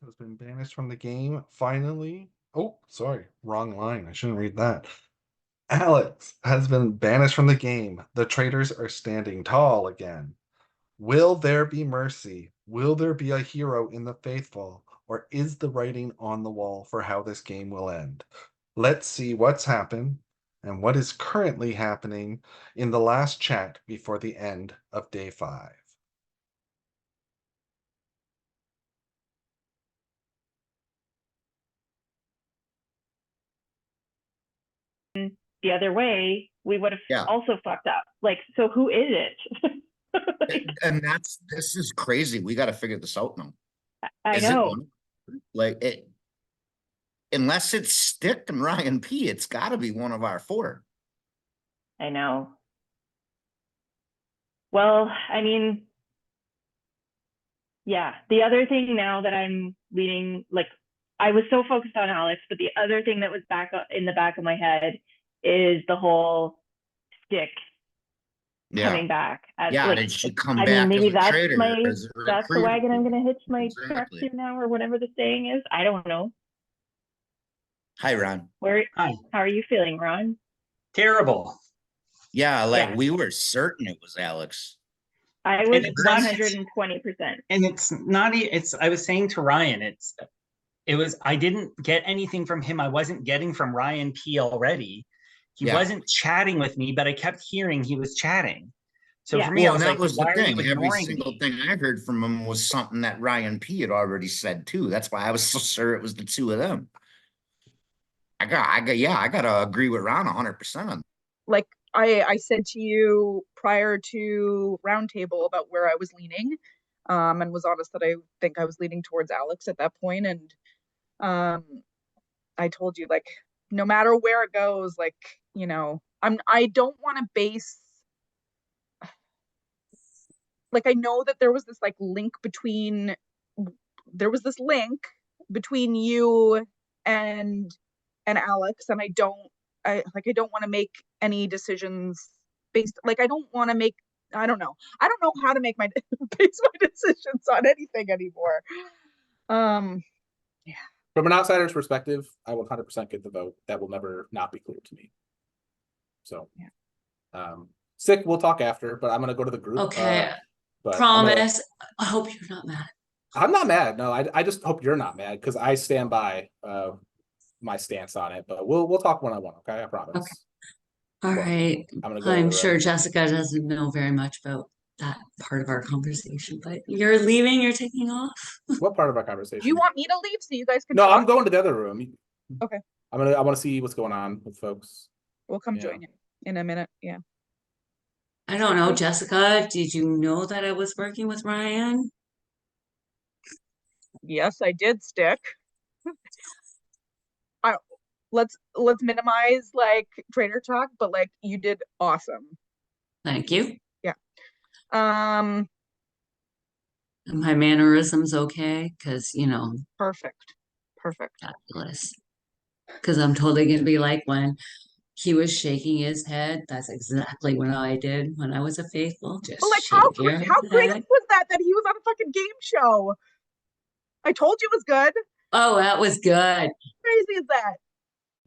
has been banished from the game. Finally. Oh, sorry. Wrong line. I shouldn't read that. Alex has been banished from the game. The traitors are standing tall again. Will there be mercy? Will there be a hero in the faithful? Or is the writing on the wall for how this game will end? Let's see what's happened and what is currently happening in the last chat before the end of day 5. The other way, we would have Yeah. also fucked up. Like, so who is it? Like, And this is crazy. We got to figure this out now. I Is it know. one? Like it, unless it's Stick and Ryan P, it's got to be one of our 4. I know. Well, I mean, yeah. The other thing now that I'm leaning, like, I was so focused on Alex, but the other thing that was back in the back of my head is the whole Stick coming back. Yeah, like, did she come I mean, back as maybe a that's traitor, as a that's the recruiter? wagon I'm gonna hitch my truck Exactly. to now, or whatever the saying is. I don't know. Hi, Ron. How are you feeling, Ron? Terrible. Yeah, like Yeah. we were certain it was Alex. I was 120%. And it's not, I was saying to Ryan, I didn't get anything from him. I wasn't getting from Ryan P already. He wasn't chatting with me, but I kept hearing he was chatting. So for me, I was that like, was the why thing. are you Every ignoring single me? thing I heard from him was something that Ryan P had already said too. That's why I was so sure it was the 2 of them. I gotta agree with Ron 100%. Like I said to you prior to roundtable about where I was leaning, and was honest that I think I was leaning towards Alex at that point. And I told you, like, no matter where it goes, like, you know, I don't want to base, like, I know that there was this like link between you and Alex, and I don't want to make any decisions based, like, I don't want to make, I don't know how to make my base my decisions on anything anymore. Yeah. From an outsider's perspective, I will 100% get the vote. That will never not be clear to me. So, yeah. Sick, we'll talk after, but I'm gonna go to the group. Okay. But promise. I hope you're not mad. I'm not mad. No, I just hope you're not mad because I stand by my stance on it. But we'll talk one-on-one, okay? I promise. Okay. All right. I'm sure Jessica doesn't know very much about that part of our conversation, but you're leaving, you're taking off. What part of our conversation? Do you want me to leave so you guys can No, talk? I'm going to the other room. Okay. I want to see what's going on with folks. We'll come join in a minute. Yeah. I don't know, Jessica, did you know that I was working with Ryan? Yes, I did, Stick. Let's minimize like traitor talk, but like you did awesome. Thank you. Yeah. My mannerisms okay? Because, you know. Perfect. Fabulous. Because I'm totally going to be like when he was shaking his head. That's exactly what I did when I was a faithful. Just like, how crazy was that he was on a fucking game show? I told you it was good. Oh, that was good. How crazy is that?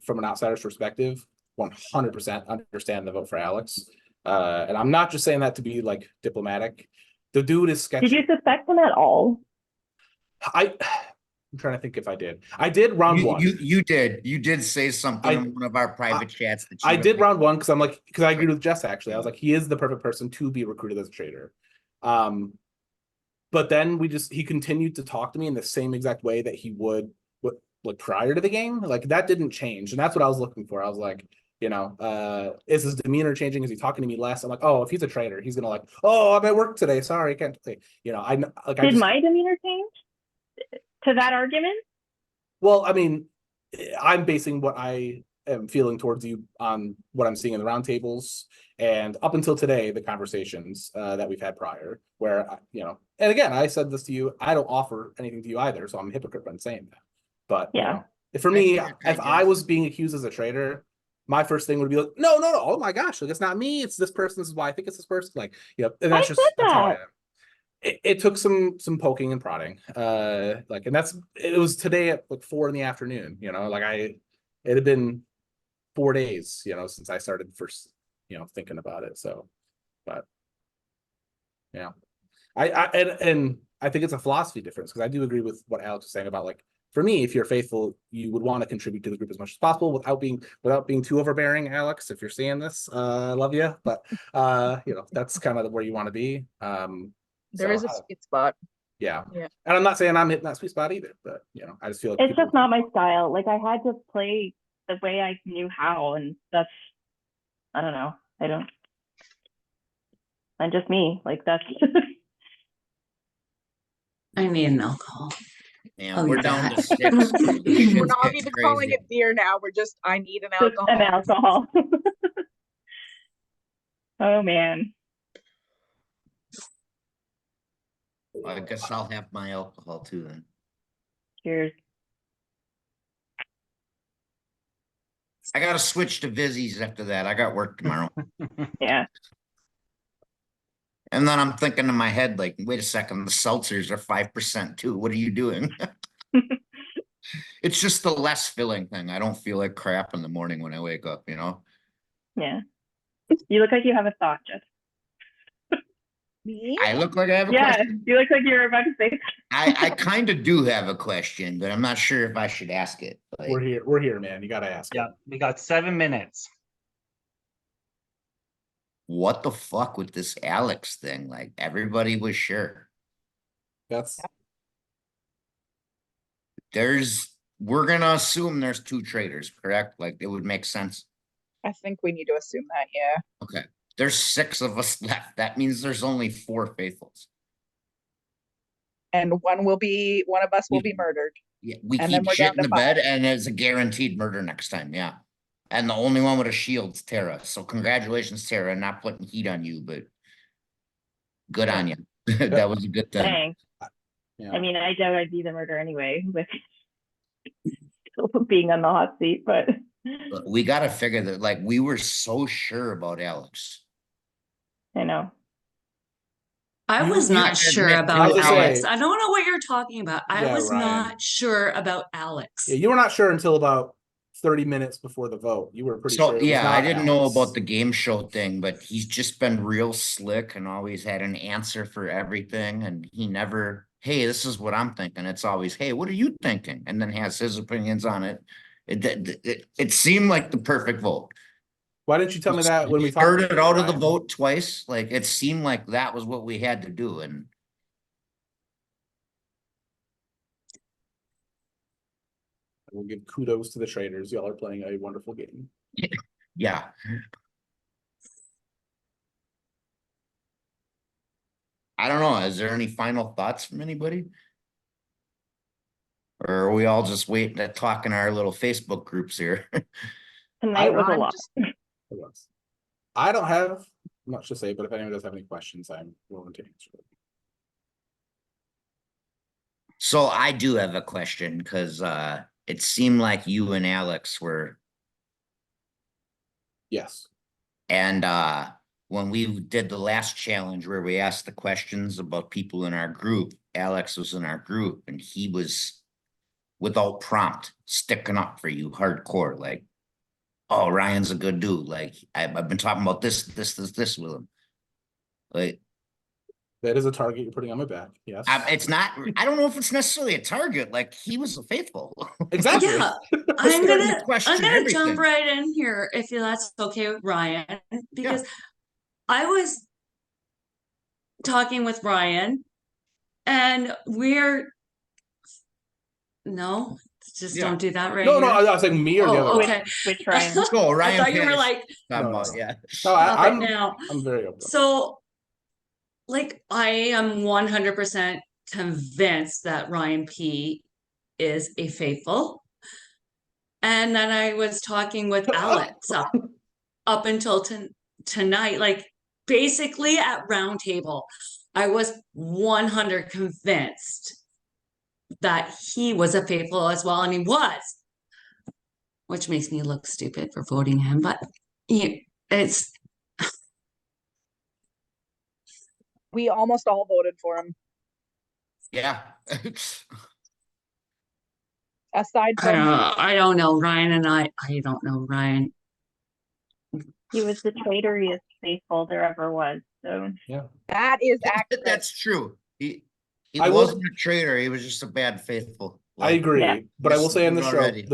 From an outsider's perspective, 100% understand the vote for Alex. And I'm not just saying that to be like diplomatic. The dude is sketchy. Did you suspect him at all? I'm trying to think if I did. I did round 1. You did say something in one of our private chats that I did round 1 because I agreed with Jess actually. I was like, he is the perfect person to be recruited as a traitor. But then he continued to talk to me in the same exact way that he would like prior to the game. Like that didn't change. And that's what I was looking for. I was like, you know, is his demeanor changing? Is he talking to me less? I'm like, oh, if he's a traitor, he's gonna like, oh, I'm at work today. Sorry, I can't play. You know, Did my demeanor change to that argument? Well, I mean, I'm basing what I am feeling towards you on what I'm seeing in the roundtables, and up until today, the conversations that we've had prior, where you know, and again, I said this to you, I don't offer anything to you either, so I'm a hypocrite when saying that. But yeah, you know, for me, if I was being accused as a traitor, my first thing would be like, no, oh my gosh, like it's not me, it's this person. This is why I think it's this person. Like, you know, and that's how I am. it took some poking and prodding. Like, and it was today at like 4 p.m, you know, like it had been 4 days, you know, since I started first, you know, thinking about it. So, but yeah, and I think it's a philosophy difference, because I do agree with what Alex was saying about, like, for me, if you're faithful, you would want to contribute to the group as much as possible without being too overbearing. Alex, if you're seeing this, I love you, but you know, that's kind of where you want to be. There So is a sweet spot. yeah. Yeah. And I'm not saying I'm hitting that sweet spot either, but you know, I just feel like It's just not my style. Like, I had to play the way I knew how, and that's, I don't know. I'm just me. Like, that's I need an alcohol. And Oh, we're you're down back. to 6. We're Shit's not getting even calling crazy. it beer now. We're just, I need an just alcohol. an alcohol. Oh man. I guess I'll have my alcohol too then. Cheers. I gotta switch to Vizzies after that. I got work tomorrow. Yeah. And then I'm thinking in my head, like, wait a second, the seltzers are 5% too. What are you doing? It's just the less filling thing. I don't feel like crap in the morning when I wake up, you know? Yeah. You look like you have a thought, Jess. Me? I look like I have a Yeah, question. you look like you're about to say. I kind of do have a question, but I'm not sure if I should ask it. we're here, man. You gotta ask. Yeah, we got 7 minutes. What the fuck with this Alex thing? Like, everybody was sure. That's We're gonna assume there's 2 traitors, correct? Like, it would make sense. I think we need to assume that, yeah. Okay. There's 6 of us left. That means there's only 4 faithfuls. And one of us will be murdered. Yeah, we And then keep we're shit down in the to 5. bed, and it's a guaranteed murder next time. Yeah. And the only one with a shield's Tara. So congratulations, Tara. Not putting heat on you, but good on you. That was a good thing. Thanks. yeah. I mean, I doubt I'd be the murder anyway, with being on the hot seat, but But we got to figure that, like, we were so sure about Alex. I know. I You- was you- not sure admit- about I was gonna Alex. say- I don't know what you're talking about. I Yeah, was Ryan. not sure about Alex. Yeah, you were not sure until about 30 minutes before the vote. You were pretty So sure. It was yeah, I not didn't know Alex. about the game show thing, but he's just been real slick and always had an answer for everything. And he never, hey, this is what I'm thinking. It's always, hey, what are you thinking? And then has his opinions on it. It seemed like the perfect vote. Why didn't you tell me that when we talked? Started out of the Ryan? vote twice. Like, it seemed like that was what we had to do. And We'll give kudos to the traders. Y'all are playing a wonderful game. yeah. I don't know. Is there any final thoughts from anybody? Or are we all just waiting to talk in our little Facebook groups here? Tonight was a I'm lot. just- I don't have much to say, but if anyone does have any questions, I'm willing to answer them. So I do have a question, because it seemed like you and Alex were, Yes. and when we did the last challenge where we asked the questions about people in our group, Alex was in our group and he was, without prompt, sticking up for you hardcore. Like, oh, Ryan's a good dude. Like, I've been talking about this with him. Like, That is a target you're putting on my back. Yes. it's not, I don't know if it's necessarily a target. Like, he was faithful. Exactly. Yeah, I'm I'm gonna question gonna jump everything. right in here if that's okay with Ryan, because I was talking with Ryan and no, just Yeah. don't do that right No, no, here. I was saying me or the Oh, other. okay. Which Ryan? Go, I Ryan. thought you were Paris. like, Talking No, about, no. yeah. No, stop I'm it now. I'm very open. So, like, I am 100% convinced that Ryan P is a faithful. And then I was talking with Alex up until tonight, like basically at roundtable, I was 100 convinced that he was a faithful as well, and he was, which makes me look stupid for voting him, but it's We almost all voted for him, Yeah. aside from I don't know, Ryan and I don't know, Ryan. He was the traitoriest faithful there ever was. So that is accurate. That's true. He I will- wasn't a traitor. He was just a bad faithful. I agree, Yeah. but I will say on the show, already.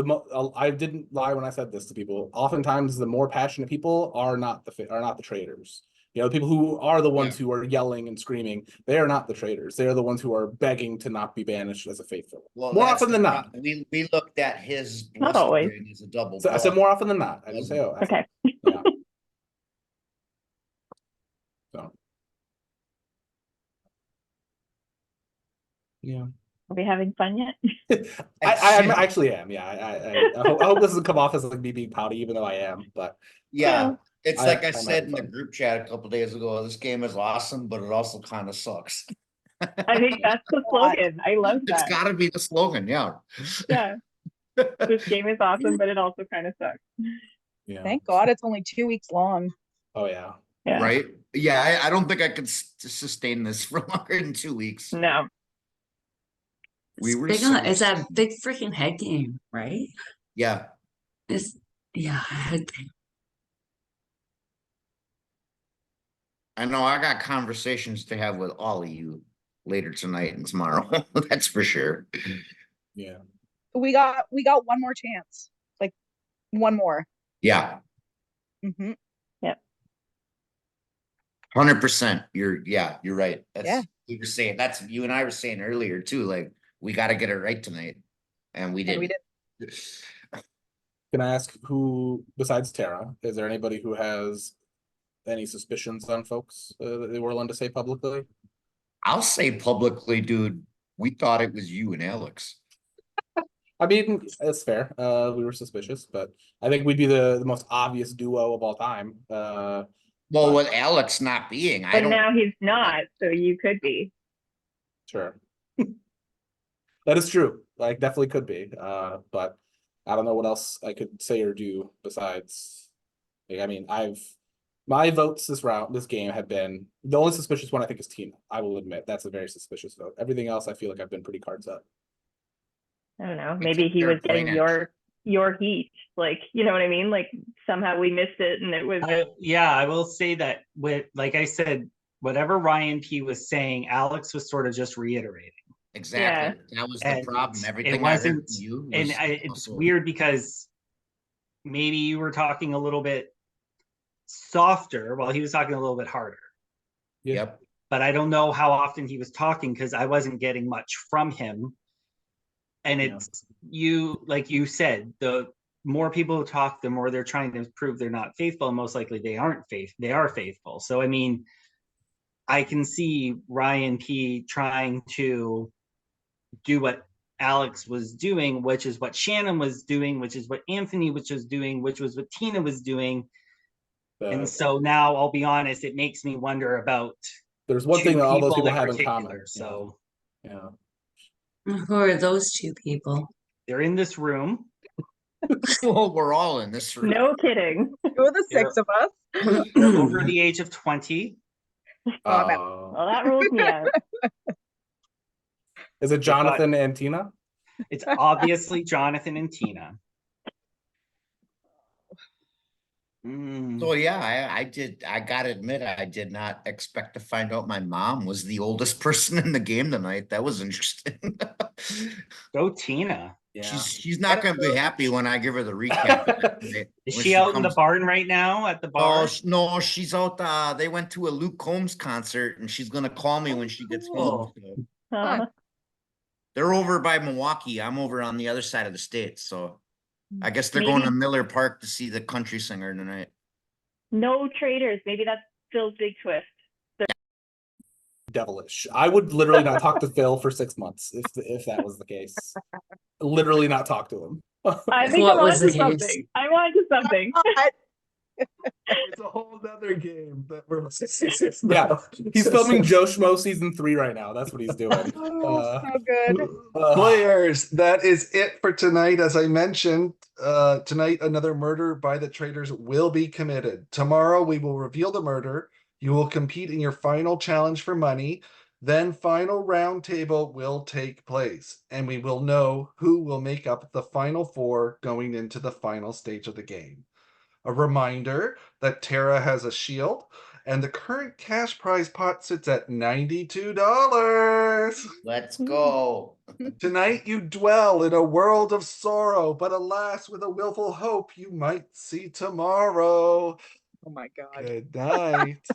I didn't lie when I said this to people. Oftentimes, the more passionate people are not the traitors. You know, the people who are the ones who are yelling and screaming, they are not the traitors. They are the ones who are begging to not be banished as a faithful. Well, more that's often than the not. We looked at his Not always. blustering as a double. So I said bluff. more often than not. I didn't say oh. Okay. Yeah. So. Yeah. Are we having fun yet? I actually am. Yeah. I hope this doesn't come off as like me being pouty, even though I am. But Yeah. It's like I I'm said in having the fun. group chat a couple days ago, this game is awesome, but it also kind of sucks. I think that's the slogan. I love It's that. gotta be the slogan, yeah. Yeah. This game is awesome, but it also kind of sucks. Yeah. Thank God it's only 2 weeks long. Oh yeah. Yeah. Right? Yeah, I don't think I could sustain this for longer than 2 weeks. No. We were It's a big freaking head game, right? Yeah. It's a head game. I know I got conversations to have with all of you later tonight and tomorrow. That's for sure. Yeah. We got one more chance. Like one more. Yeah. Mm-hmm. 100%. You're right. That's Yeah. you were saying that's you and I were saying earlier too. Like we got to get it right tonight, and we did. And we did. Can I ask who, besides Tara, is there anybody who has any suspicions on folks that they were willing to say publicly? I'll say publicly, dude. We thought it was you and Alex. I mean, it's fair. We were suspicious, but I think we'd be the most obvious duo of all time. Well, with Alex not being, I But don't. now he's not, so you could be. Sure. That is true. Like definitely could be. But I don't know what else I could say or do besides like, I mean, my votes this game have been the only suspicious one I think is Tina. I will admit that's a very suspicious vote. Everything else I feel like I've been pretty cards up. I don't know. Maybe Except he was they're getting playing your heat. Like, you know what I mean? Like somehow we missed it and it was I will say that with, like I said, whatever Ryan P was saying, Alex was sort of just reiterating. Exactly. That was the And problem. it Everything I heard wasn't, from you and was it's also- weird because maybe you were talking a little bit softer while he was talking a little bit harder. Yep. But I don't know how often he was talking because I wasn't getting much from him. And it's you, like you said, the more people who talk, the more they're trying to prove they're not faithful, and most likely they are faithful. So I mean, I can see Ryan P trying to do what Alex was doing, which is what Shannon was doing, which is what Anthony was doing, which was what Tina was doing. And so now I'll be honest, it makes me wonder about there's one thing that all those people have in particular. common. So Yeah. Who are those two people? they're in this room. Well, we're all in this room. no kidding. Two of the six of us. They're over the age of 20. Well, that rules me out. Is it Jonathan and Tina? It's obviously Jonathan and Tina. So yeah, I gotta admit, I did not expect to find out my mom was the oldest person in the game tonight. That was interesting. Go Tina. Yeah. She's not gonna be happy when I give her the recap. Is she out in the barn right now at the bar? No, she's out. They went to a Luke Combs concert, and she's gonna call me when she gets home. Oh. So. They're over by Milwaukee. I'm over on the other side of the state, so I guess they're going to Miller Park to see the country singer tonight. No traitors. Maybe that's Phil's big twist. Devilish. I would literally not talk to Phil for 6 months if that was the case. Literally not talk to him. I think What I'm was onto the something. case? I'm onto something. It's a whole nother game that we're Yeah, he's filming Joe Schmo season 3 right now. That's what he's doing. So good. Players, that is it for tonight. As I mentioned, tonight another murder by the traitors will be committed. Tomorrow we will reveal the murder. You will compete in your final challenge for money. Then final round table will take place, and we will know who will make up the final four going into the final stage of the game. A reminder that Tara has a shield, and the current cash prize pot sits at $92. Let's go. Tonight you dwell in a world of sorrow, but alas, with a willful hope you might see tomorrow. Oh my God. Good night.